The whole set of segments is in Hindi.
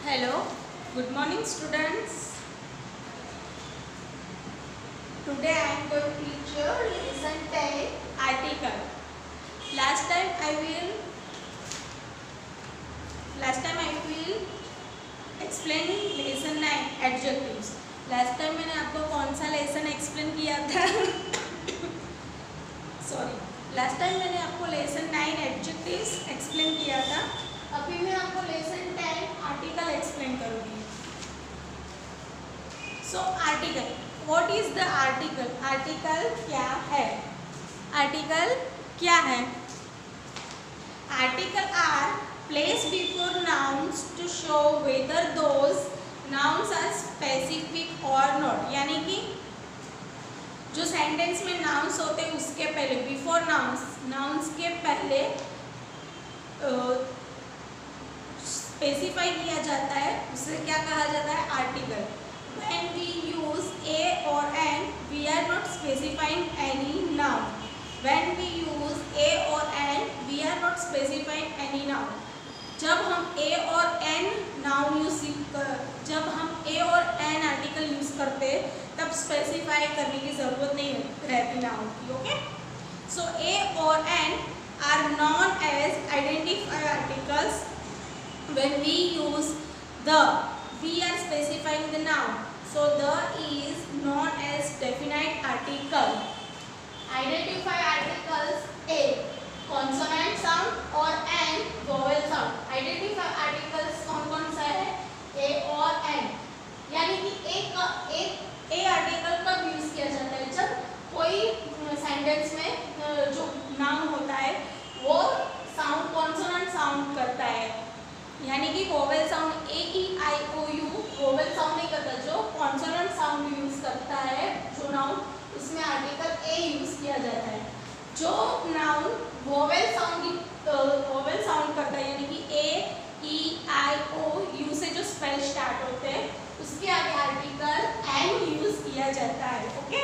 Hello, good morning students. Today I am going to teach you lesson 10 article. Last time I will explain lesson 9 adjectives. Last time मैंने आपको कौन सा lesson explain किया था? Sorry. Last time मैंने आपको lesson 9 adjectives explain किया था. अभी मैं आपको lesson 10 article explain करूँगी. So article. What is the article? Article क्या है? Article क्या है? Article are placed before nouns to show whether those nouns are specific or not. यानी कि जो सेंटेंस में nouns होते हैं उसके पहले before nouns के पहले स्पेसिफाई किया जाता है, उसे क्या कहा जाता है? Article. When we use a or an, we are not specifying any noun. When we use a or an, we are not specifying any noun. जब हम a और n noun जब हम a और n आर्टिकल यूज करते तब स्पेसिफाई करने की जरूरत नहीं रहती नाउन की. ओके, सो a और n are known as identifier articles. When we use the, we are specifying the noun. So the is known as definite article. Identify articles A consonant sound और N vowel sound. Identify articles कौन कौन सा है? A और N. यानी कि A आर्टिकल कब यूज किया जाता है? जब कोई सेंटेंस में जो नाउन होता है वो साउंड कॉन्सोनेंट साउंड करता है, यानी कि vowel sound A E I O U vowel sound नहीं करता, जो कॉन्सोनेंट साउंड यूज करता है जो नाउन, उसमें आर्टिकल ए यूज किया जाता है. जो नाउन वोवेल साउंड करता है, यानी कि ए ई आई ओ यू से जो स्पेल स्टार्ट होते हैं उसके आगे आर्टिकल एन यूज किया जाता है. ओके,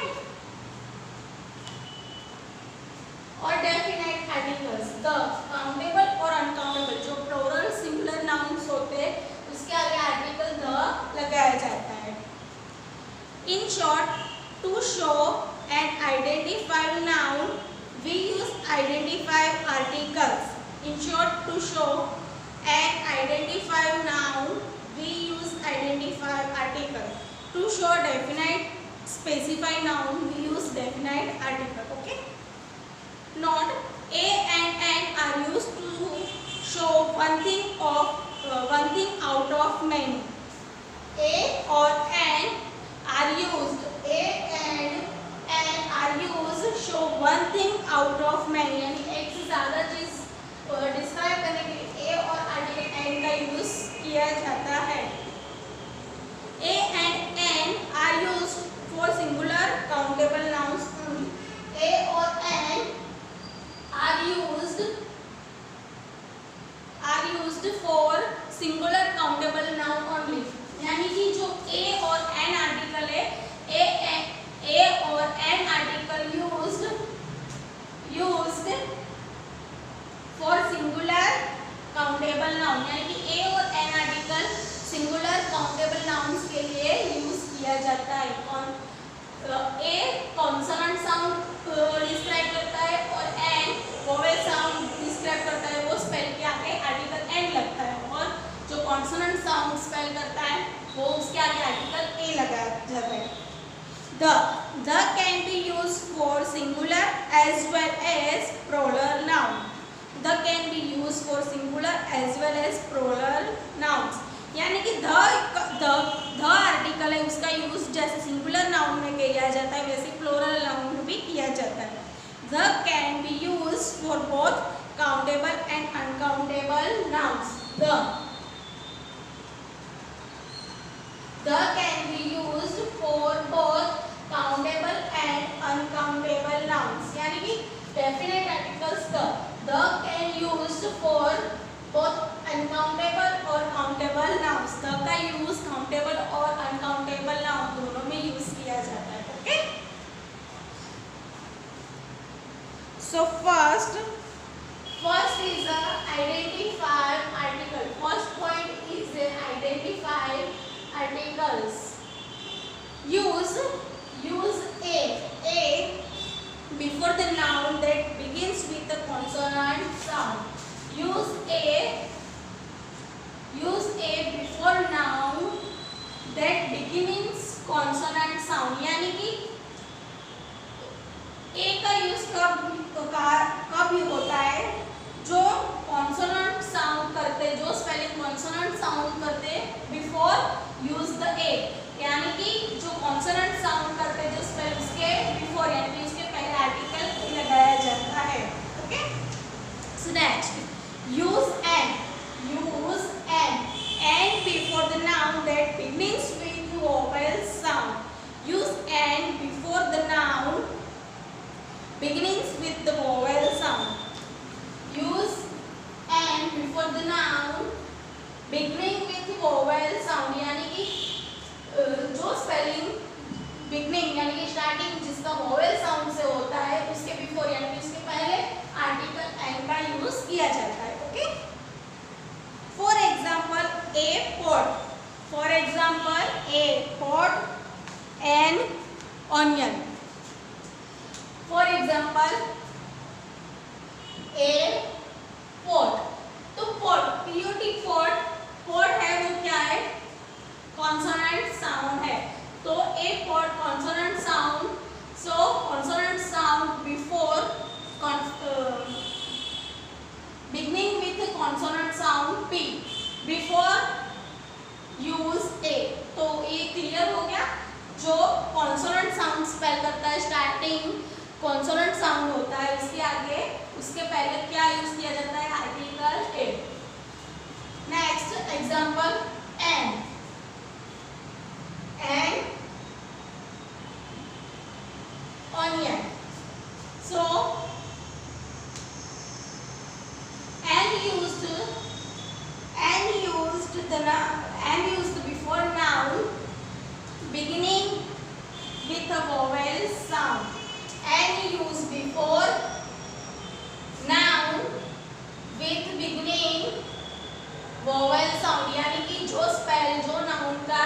और डेफिनाइट आर्टिकल्स द, काउंटेबल और अनकाउंटेबल, जो प्लूरल सिंगुलर नाउन्स होते हैं उसके आगे आर्टिकल द लगाया जाता है. In short, to show and identify noun we use identify articles. In short, to show and identify noun we use identify article. To show definite specify noun we use definite article. Okay, not a and n are used to show one thing out of many. A और n are used, a and n are used to show one thing out of many. यानी एक से ज़्यादा चीज डिस्क्राइब करने के लिए a और आर्टिकल n का यूज किया जाता है. A and n are used for singular countable nouns only. A और n are used for singular countable noun only. यानी कि जो a और n आर्टिकल है, a और n article used for singular countable noun, यानी कि a और n article singular countable nouns के लिए यूज किया जाता है. a कॉन्सोनेंट साउंड डिस्क्राइब करता है और n वोवेल साउंड डिस्क्राइब करता है, वो स्पेल के आगे आर्टिकल n लगता है, और जो कॉन्सोनेंट साउंड स्पेल करता है वो उसके आगे आर्टिकल a लगा जाता है. The can be used for singular as well as plural noun. The can be used for singular as well as plural nouns. यानी कि द आर्टिकल है, उसका यूज जैसे सिंगुलर नाउन में किया जाता है वैसे प्लूरल नाउन में भी किया जाता है. The can B use for both countable and uncountable nouns. The can B use for both countable and uncountable nouns. यानी कि definite articles the can use for both uncountable और काउंटेबल नाउन्स. द का यूज काउंटेबल और अनकाउंटेबल नाउन दोनों में यूज किया जाता है. Okay, so first is a identifier article. First point is an identifier articles. Use a before the noun that begins with a consonant sound. Use a before noun that begins consonant sound. यानी कि ए का यूज कब होता है? जो कॉन्सोनेंट साउंड करते, जो स्पेलिंग कॉन्सोनेंट साउंड करते बिफोर यूज द ए, यानी कि जो कॉन्सोनेंट साउंड करते जो स्पेलिंग उसके बिफोर यानी कि उसके पहले आर्टिकल लगाया जाता है. Okay, so next use an before the noun that begins with vowel sound. Use an before the noun begins with the vowel sound. Use and before the noun beginning with vowel sound. यानी कि जो स्पेलिंग beginning यानी कि स्टार्टिंग जिसका vowel sound से होता है उसके बिफोर यानी कि उसके पहले आर्टिकल एन का यूज किया जाता है. Okay, for example a pot. For example a pot an onion. For example a pot. तो पॉट पीओटी पॉट है वो क्या है? कॉन्सोनेंट साउंड है. तो a pot consonant sound. So consonant sound before beginning with consonant sound P before use a. तो ये क्लियर हो गया. जो कॉन्सोनेंट साउंड स्पेल करता है स्टार्टिंग कॉन्सोनेंट साउंड होता है उसके आगे उसके पहले क्या यूज किया जाता है? Article a. Next example an onion. So an used before noun beginning with a vowel sound. And used before noun with beginning vowel sound. यानी कि जो नाउन का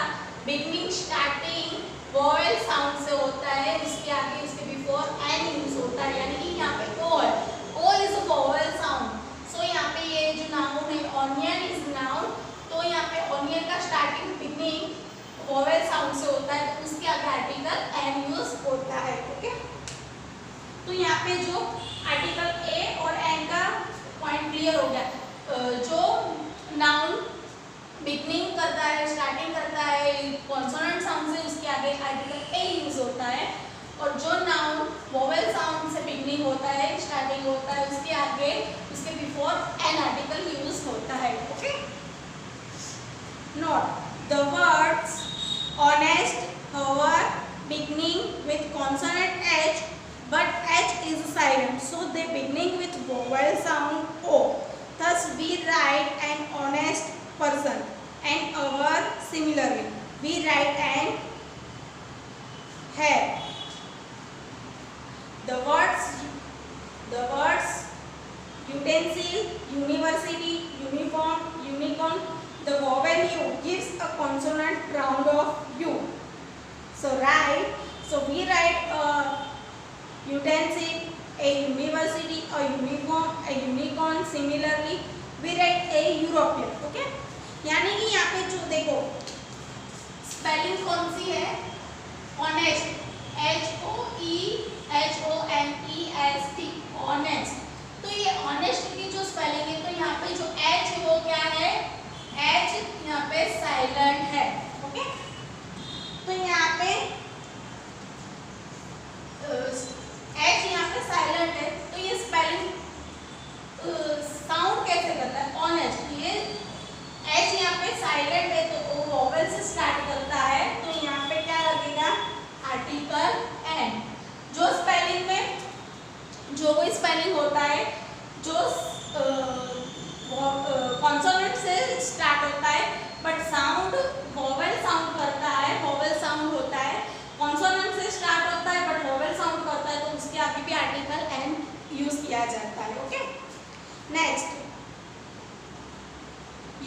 beginning starting vowel sound से होता है उसके आगे उसके बिफोर एन यूज होता है. यानी कि यहाँ पे O is a vowel sound. So यहाँ पे ये जो नाउन है ऑनियन इज नाउन. तो यहाँ पे ऑनियन का स्टार्टिंग बिगिनिंग vowel साउंड से होता है तो उसके आगे आर्टिकल एन यूज होता है. ओके, तो यहाँ पे जो आर्टिकल ए और एन का पॉइंट क्लियर हो गया. जो नाउन बिगनिंग करता है स्टार्टिंग करता है कॉन्सोनेंट साउंड से उसके आगे आर्टिकल ए यूज होता है. और जो नाउन वोवेल साउंड से बिगनिंग होता है स्टार्टिंग होता है उसके आगे उसके बिफोर एन आर्टिकल यूज होता है. Okay, note the words honest however beginning with consonant H but H is silent, so they beginning with vowel sound O. Thus we write an honest person and our similarly we write an hair. The words utensil, university, uniform, unicorn. The vowel U gives a consonant round of U. So we write a utensil, a university, a uniform, a unicorn. Similarly, we write a European. Okay? यानी कि यहाँ पे जो देखो स्पेलिंग कौन सी है? Honest, HONEST, honest. तो ये ऑनेस्ट की जो स्पेलिंग है तो यहाँ पे जो H है वो क्या है? H यहाँ पे साइलेंट है. ओके, तो यहाँ पे H यहाँ पे साइलेंट है तो ये स्पेलिंग साउंड कैसे करता है? ऑनेस्ट. ये H यहाँ पे साइलेंट है तो वो वोवेल से स्टार्ट करता है तो यहाँ पे क्या लगेगा? Article an. जो स्पेलिंग में जो भी स्पेलिंग होता है जो कॉन्सोनेंट से स्टार्ट होता है बट साउंड वोवेल साउंड करता है, वोवेल साउंड होता है. कॉन्सोनेंट से स्टार्ट होता है बट वोवेल साउंड करता है तो उसके आगे भी आर्टिकल एन यूज किया जाता है. Okay, next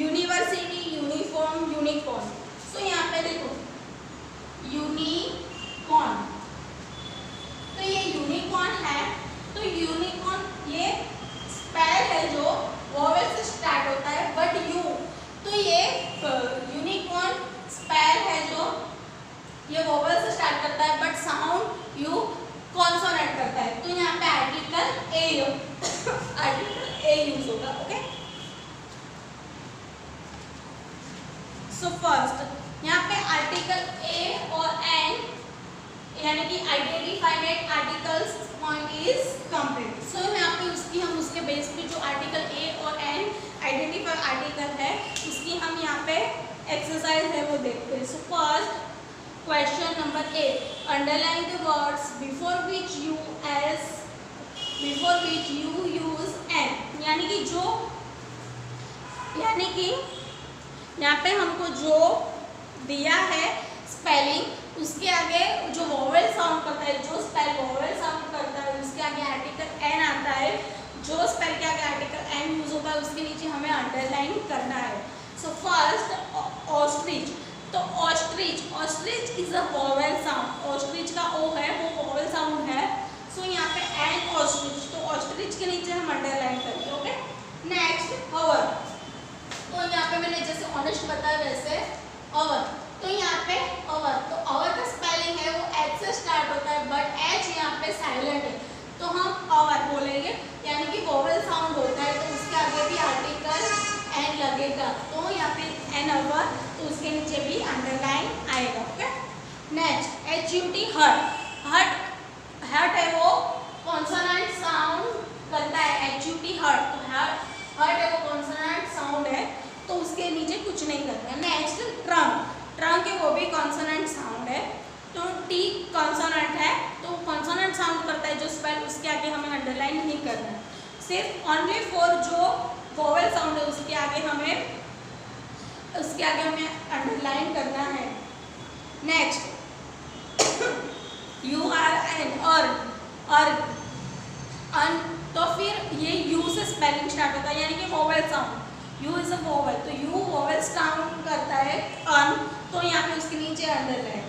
university, uniform, unicorn. So यहाँ पे देखो यूनिकॉर्न। तो ये यूनिकॉर्न है, तो यूनिकॉर्न ये स्पेल है जो वोवेल से स्टार्ट होता है बट यू, तो ये यूनिकॉर्न स्पेल है जो ये वोवेल से स्टार्ट करता है बट साउंड यू कॉन्सोनेंट करता है। तो यहाँ पे आर्टिकल ए यूज होगा। ओके, सो फर्स्ट यहाँ पे आर्टिकल ए और एन यानी कि identified articles point is complete. So यहाँ पे हम उसके बेस पे जो आर्टिकल ए और एन आइडेंटिफाइड आर्टिकल है उसकी हम यहाँ पे एक्सरसाइज है वो देखते हैं। So first question number A, underline the words before which you use N, यानी कि यहाँ पे हमको जो दिया है स्पेलिंग उसके आगे जो वोवेल साउंड करता है, जो स्पेल वोवेल साउंड करता है उसके आगे आर्टिकल एन आता है, जो स्पेल के आगे आर्टिकल एन यूज होता है उसके नीचे हमें अंडरलाइन करना है। सो फर्स्ट ऑस्ट्रिच, तो ostrich is a vowel sound, ostrich का ओ है वो वोवेल साउंड है। सो यहाँ पे एन ऑस्ट्रिच, तो ऑस्ट्रिच के नीचे हम अंडरलाइन करेंगे। ओके, नेक्स्ट हवर, तो यहाँ पे मैंने जैसे ऑनेस्ट बताया वैसे अवर, तो यहाँ पे अवर, तो अवर का स्पेलिंग है वो एच से स्टार्ट होता है बट एच यहाँ पे साइलेंट है, तो हम अवर बोलेंगे, यानी कि वोवेल साउंड होता है तो उसके आगे भी आर्टिकल एन लगेगा, तो यहाँ पे एन अवर, तो उसके नीचे भी अंडरलाइन आएगा। Okay, next H U T hurt, hurt है वो कॉन्सोनेंट साउंड करता है, एच यू टी हर्ट, तो हर्ट है वो कॉन्सोनेंट साउंड है तो उसके नीचे कुछ नहीं करना है। नेक्स्ट ट्रंक है वो भी कॉन्सोनेंट साउंड है, तो टी कॉन्सोनेंट है तो कॉन्सोनेंट साउंड करता है जो स्पेल, उसके आगे हमें अंडरलाइन नहीं करना है, सिर्फ ओनली फॉर जो वोवेल साउंड है उसके आगे हमें अंडरलाइन करना है। नेक्स्ट यू आर एन अर्ग, तो फिर ये यू से स्पेलिंग स्टार्ट होता है, यानी कि vowel sound, U is a vowel, तो यू वोवेल साउंड करता है अन, तो यहाँ पे उसके नीचे अंडरलाइन।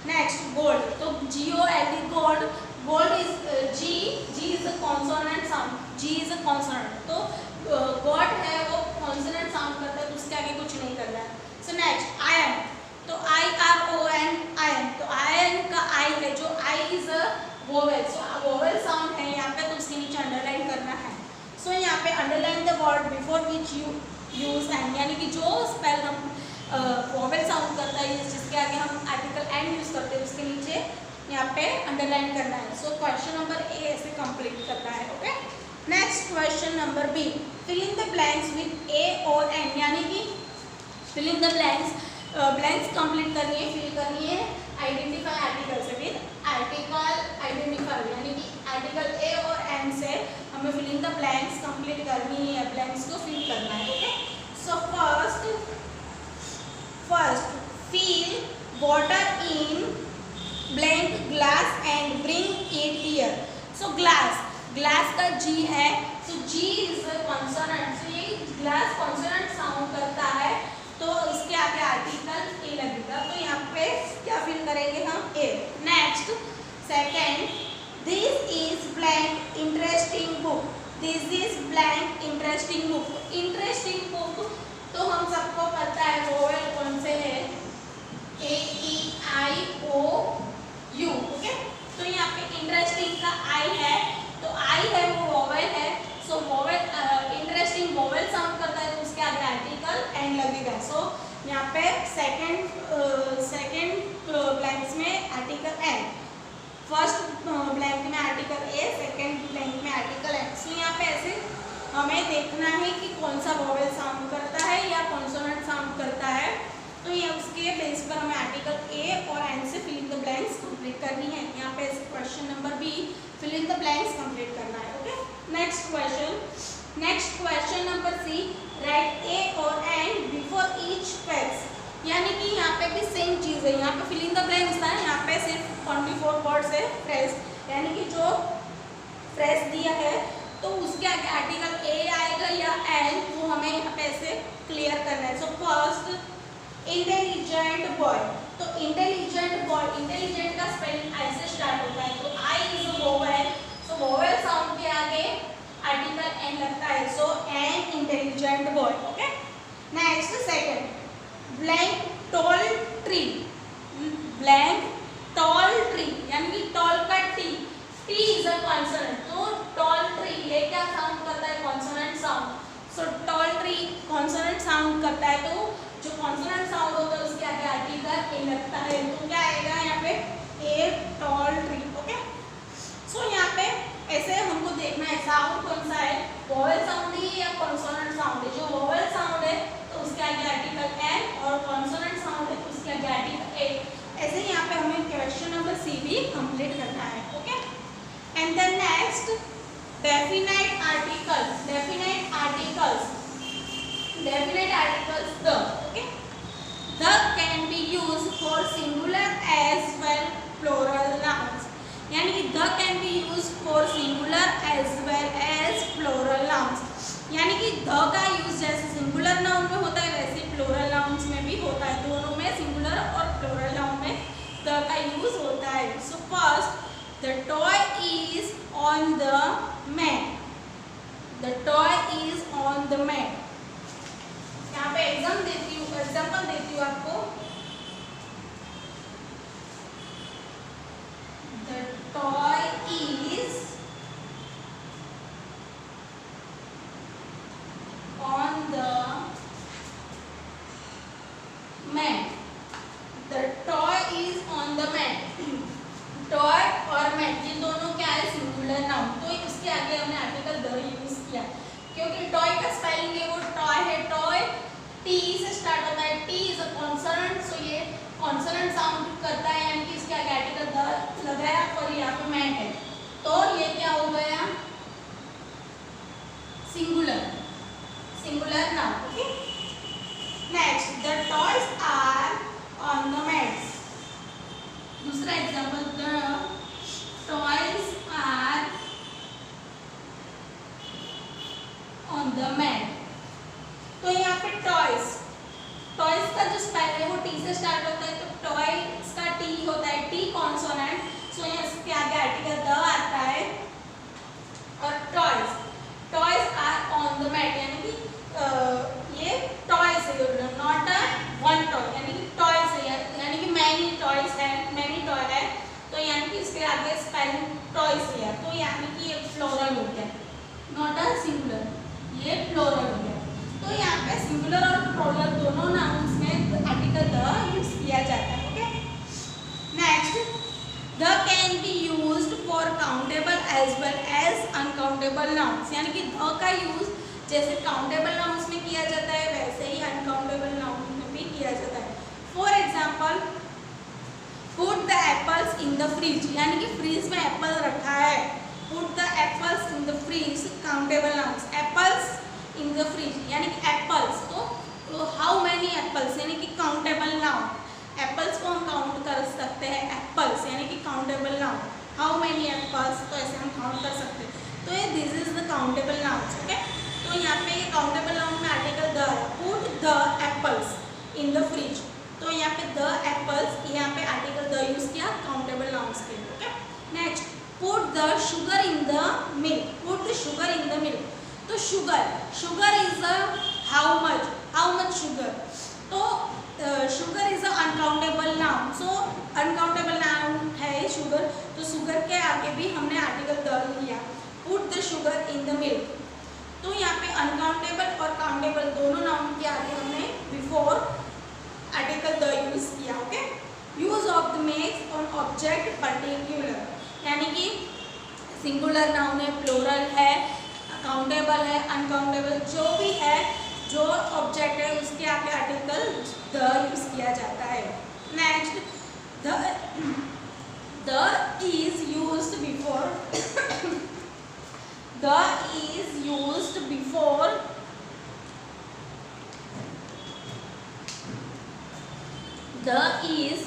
नेक्स्ट गोल्ड, तो GOLD gold, gold is G is a consonant sound, G is a consonant, तो गॉड है वो कॉन्सोनेंट साउंड करता है तो उसके आगे कुछ नहीं करना है। सो नेक्स्ट आयन, तो IRON आयन, तो आयन का आई है जो I is a vowel, so vowel sound है यहाँ पे तो उसके नीचे अंडरलाइन करना है। सो यहाँ पे underline the word before which you use N, यानी कि जो स्पेल हम वोवेल साउंड करता है जिसके आगे हम आर्टिकल एन यूज करते हैं उसके नीचे यहाँ पे अंडरलाइन करना है। सो क्वेश्चन नंबर ए ऐसे कंप्लीट करना है। Okay, next question number B, fill in the blanks with a और एन, यानी कि fill in the blanks complete करनी है, फिल करनी है आइडेंटिफाई आर्टिकल से विद आर्टिकल आइडेंटिफाई, यानी कि आर्टिकल ए और एन से हमें fill in the blanks complete करनी है, ब्लैंक्स को फिल करना है। Okay, so first fill water in blank glass and bring it here. So glass का G है, तो G is a consonant, so ये glass consonant साउंड करता है तो इसके आगे आर्टिकल ए लगेगा, तो यहाँ पे क्या फिल करेंगे हम a. Next second, this is blank interesting book, this is blank interesting book, interesting book तो हम सबको पता है वोवेल कौन से है, AEIOU। ओके, तो यहाँ पे इंटरेस्टिंग का आई है, तो आई है वो वोवेल है, सो वोवेल इंटरेस्टिंग वोवेल साउंड करता है तो उसके आगे आर्टिकल एन लगेगा। सो यहाँ पे सेकेंड ब्लैंक्स में आर्टिकल एन, फर्स्ट ब्लैंक में आर्टिकल ए, सेकेंड ब्लैंक में आर्टिकल एन। सो यहाँ पे ऐसे हमें देखना है कि कौन सा वोवेल साउंड करता है या कॉन्सोनेंट साउंड करता है, तो ये उसके बेस पर हमें आर्टिकल ए और एन से fill in the blanks complete करनी है। यहाँ पे question number B, fill in the blanks complete करना है। Okay, next question number C, write a और एन बिफोर ईच फ्रेज, यानी कि यहाँ पे भी सेम चीज़ है, यहाँ पे फिल इन द ब्लैंक्स था, यहाँ पे सिर्फ ओनली 4 वर्ड्स है फ्रेज, यानी कि जो फ्रेज दिया है तो उसके आगे आर्टिकल ए आएगा या एन, वो हमें यहाँ पे ऐसे क्लियर करना है। सो फर्स्ट, इंटेलिजेंट बॉय, तो इंटेलिजेंट बॉय, इंटेलिजेंट का स्पेलिंग आई से स्टार्ट होता है, तो I is a vowel, so vowel sound के आगे आर्टिकल एन लगता है, so an intelligent boy. Okay, next second, blank tall tree, blank tall tree यानी कि टॉल का T, T is a consonant, तो टॉल ट्री ये क्या साउंड करता है, consonant sound, so tall tree consonant sound करता है, तो जो कॉन्सोनेंट साउंड होता है उसके आगे आर्टिकल ए लगता है, तो क्या आएगा यहाँ पे, ए टॉल ट्री। ओके, सो यहाँ पे ऐसे हमको देखना है साउंड कौन सा है, वोवेल साउंड है या कॉन्सोनेंट साउंड है, जो वोवेल साउंड है तो उसके आगे आर्टिकल एन और कॉन्सोनेंट साउंड है तो उसके आगे आर्टिकल ए। ऐसे ही यहाँ पे हमें क्वेश्चन नंबर सी भी कंप्लीट करना है। Okay, and then next definite articles, definite articles, definite articles the, okay, the can be used for singular as well plural nouns, यानी कि the can be used for singular as well as plural nouns, यानी कि द का यूज जैसे सिंगुलर नाउन में होता है वैसे प्लूरल नाउन्स में भी होता है, दोनों में सिंगुलर और प्लूरल नाउन में द का यूज होता है। So first, the toy is on the mat, the toy is on the mat, यहाँ पे एग्जाम्पल देती हूँ आपको, the toy is on the mat, the toy is on the mat, toy और mat ये दोनों क्या है, सिंगुलर नाउन, तो इसके आगे हमने आर्टिकल द यूज किया, क्योंकि टॉय का स्पेलिंग है वो टॉय है, टॉय टी से स्टार्ट होता है, टी इज अ कॉन्सोनेंट, सो ये कॉन्सोनेंट साउंड करता है, यानी कि इसके आगे आर्टिकल द लगाया और यहाँ पे मैट है, तो ये क्या हो गया, singular, singular noun. Okay, next, the toys are on the mats, दूसरा example, the toys are on the mat, तो यहाँ पे toys, toys का जो स्पेल है वो टी से स्टार्ट होता है, तो toys का टी होता है, टी कॉन्सोनेंट, सो यहाँ इसके आगे आर्टिकल द आता है, और toys, toys are on the mat यानी कि ये टॉयज है, नॉट अ वन टॉय, यानी कि टॉयज है, यानी कि मैनी टॉयज है, मैनी टॉय है, तो यानी कि इसके आगे स्पेलिंग टॉयज है, तो यानी कि ये प्लूरल हो गया, नॉट अ सिंगुलर, ये प्लूरल हो गया, तो यहाँ पे सिंगुलर और प्लूरल दोनों नाउन्स में आर्टिकल द यूज किया जाता है। Okay, next, the can be used for countable as well as uncountable nouns, यानी कि द का यूज जैसे काउंटेबल नाउन्स में किया जाता है वैसे ही अनकाउंटेबल नाउन्स में भी किया जाता है। For example, put the apples in the fridge, यानी कि फ्रिज में एप्पल रखा है, put the apples in the fridge, countable nouns, apples in the fridge यानी कि एप्पल्स, तो हाउ मैनी एप्पल्स यानी कि काउंटेबल नाउन, एप्पल्स को हम काउंट कर सकते हैं, एप्पल्स यानी कि countable noun, how many apples, तो ऐसे हम काउंट कर सकते हैं, तो ये this is the countable nouns. Okay, तो यहाँ पे ये काउंटेबल नाउन में आर्टिकल द है, put the apples in the fridge, तो यहाँ पे द एप्पल्स, यहाँ पे आर्टिकल द यूज किया काउंटेबल नाउन्स के लिए। Okay, next, put the sugar in the milk, put the sugar in the milk, तो sugar, sugar is a how much sugar, तो sugar is a uncountable noun, so uncountable noun है शुगर, तो शुगर के आगे भी हमने आर्टिकल द लिया, put the sugar in the milk, तो यहाँ पे अनकाउंटेबल और काउंटेबल दोनों नाउन के आगे हमने बिफोर आर्टिकल द यूज किया। Okay, use of the makes on object particular, यानी कि सिंगुलर नाउन है, प्लूरल है, काउंटेबल है, अनकाउंटेबल, जो भी है, जो ऑब्जेक्ट है उसके आगे आर्टिकल द यूज किया जाता है। Next, the is used before, the is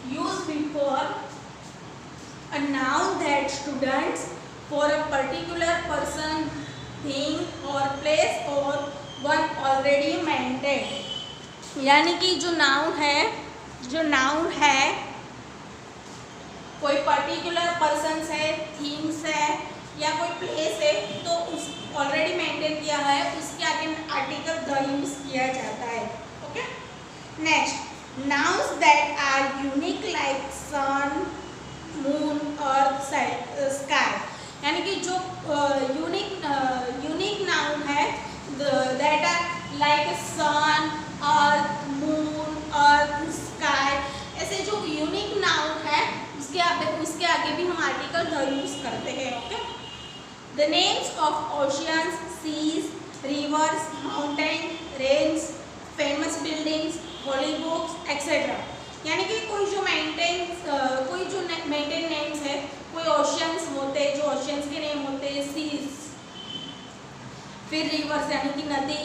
used before a noun that students for a particular person, thing or place or one already mentioned, यानी कि जो नाउन है जो नाउन है कोई पर्टिकुलर पर्सन है, थिंग्स है या कोई प्लेस है तो उस ऑलरेडी मेंटेन किया है उसके आगे आर्टिकल द यूज किया जाता है। Okay, next nouns that are unique like sun, moon, earth, sky, यानी कि जो यूनिक नाउन है that are like sun, earth, moon, earth, sky, ऐसे जो यूनिक नाउन है उसके आगे भी हम आर्टिकल द यूज करते हैं। Okay, the names of oceans, seas, rivers, mountain, range, famous buildings, holy books etcetera, यानी कि कोई जो मेंटेन नेम्स है, कोई ओशियंस होते हैं, जो ओशियंस के नेम होते हैं, सीज, फिर रिवर्स यानी कि नदी,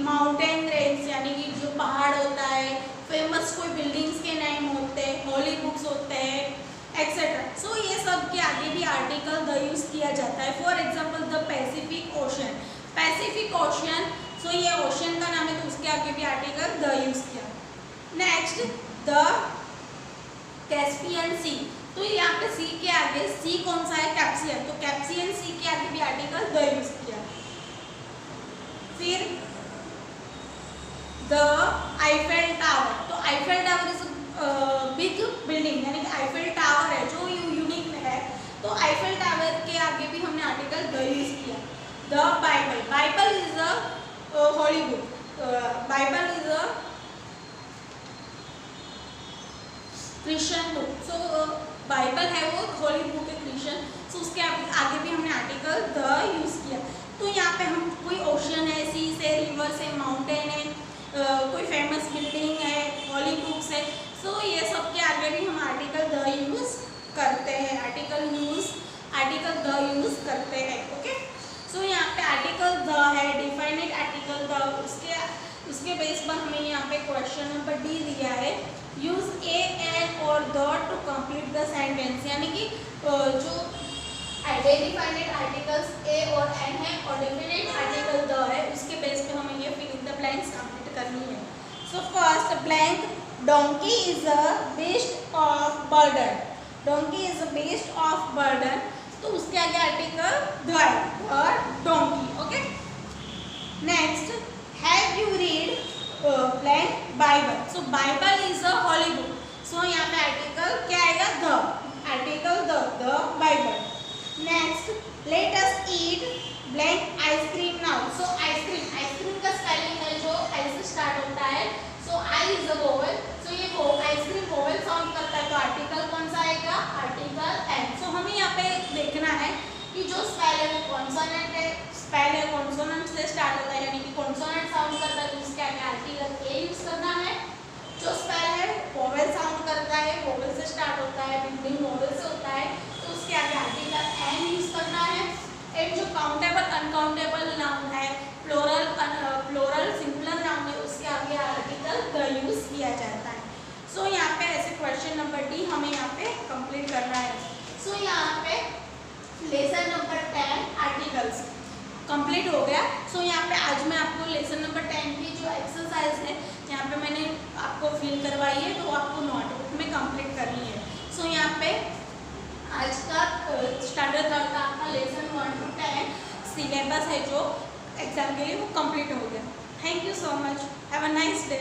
माउंटेन रेंज यानी कि जो पहाड़ होता है, फेमस कोई बिल्डिंग्स के नेम होते हैं, होली बुक्स होते हैं एक्सेट्रा। सो ये सब के आगे भी आर्टिकल द यूज किया जाता है। For example the Pacific Ocean, Pacific Ocean, so ये ओशन का नाम है तो उसके आगे भी आर्टिकल द यूज किया। नेक्स्ट द कैस्पियन सी, तो यहाँ पे सी के आगे सी कौन सा है, कैप्सियन, तो कैप्सियन सी के आगे भी आर्टिकल द यूज किया। फिर द आईफेल टावर, तो Eiffel tower is big building, यानी कि आईफेल टावर है जो यूनिक है तो आईफेल टावर के आगे भी हमने आर्टिकल द यूज किया। The Bible, Bible is a holy book, Bible is a Christian book, so Bible है वो होली बुक है क्रिश्चियन, सो उसके आगे भी हमने आर्टिकल द यूज किया। तो यहाँ पे हम कोई ओशन है, सीज है, रिवर्स है, माउंटेन है, कोई फेमस बिल्डिंग है, हॉली बुक्स है, सो ये सब के आगे भी हम आर्टिकल द यूज करते हैं, आर्टिकल द यूज करते हैं। ओके, सो यहाँ पे आर्टिकल द है, डिफाइनेड आर्टिकल द, उसके बेस पर हमें यहाँ पे क्वेश्चन नंबर डी दिया है, यूज ए, एन और the two complete the sentence, यानी कि जो आइडेंटिफाइड आर्टिकल्स ए और एन है और डेफिनेट आर्टिकल द है उसके बेस पे हमें ये fill in the blanks complete करनी है। So first blank, donkey is a beast of burden, donkey is a beast of burden, तो उसके आगे आर्टिकल द है, donkey. Okay, next have you read blank Bible, so Bible is a holy book, so यहाँ पे आर्टिकल क्या आएगा, the, article the Bible. Next let us eat blank ice cream now, so ice cream का स्पेलिंग है जो आई से स्टार्ट होता है, सो आई इज अ वोवेल, सो ये आइसक्रीम वोवेल साउंड करता है तो आर्टिकल कौन सा आएगा, आर्टिकल एन। सो हमें यहाँ पे देखना है कि जो स्पेल है वो कॉन्सोनेंट है, स्पेल है कॉन्सोनेंट से स्टार्ट होता है यानी कि कॉन्सोनेंट साउंड करता है तो उसके आगे आर्टिकल ए यूज करना है, जो स्पेल है वोवेल साउंड करता है, वोवेल से स्टार्ट होता है, बिगिनिंग वोवेल से होता है तो उसके आगे आर्टिकल एन यूज करना है। एक जो काउंटेबल अनकाउंटेबल नाउन है, प्लोरल सिंगुलर नाउन है उसके आगे आर्टिकल द यूज किया जाता है। सो यहाँ पे ऐसे क्वेश्चन नंबर डी हमें यहाँ पे कंप्लीट करना है। सो यहाँ पे लेसन नंबर 10 आर्टिकल्स कंप्लीट हो गया। सो यहाँ पे आज मैं आपको लेसन नंबर 10 की जो एक्सरसाइज है यहाँ पे मैंने आपको फिल करवाई है तो आपको नोटबुक में कंप्लीट करनी है। सो यहाँ पे आज का स्टैंडर्ड थर्ड का आपका लेसन 1 to 10 सिलेबस है जो एग्जाम के लिए वो कंप्लीट हो गया। Thank you so much, have a nice day.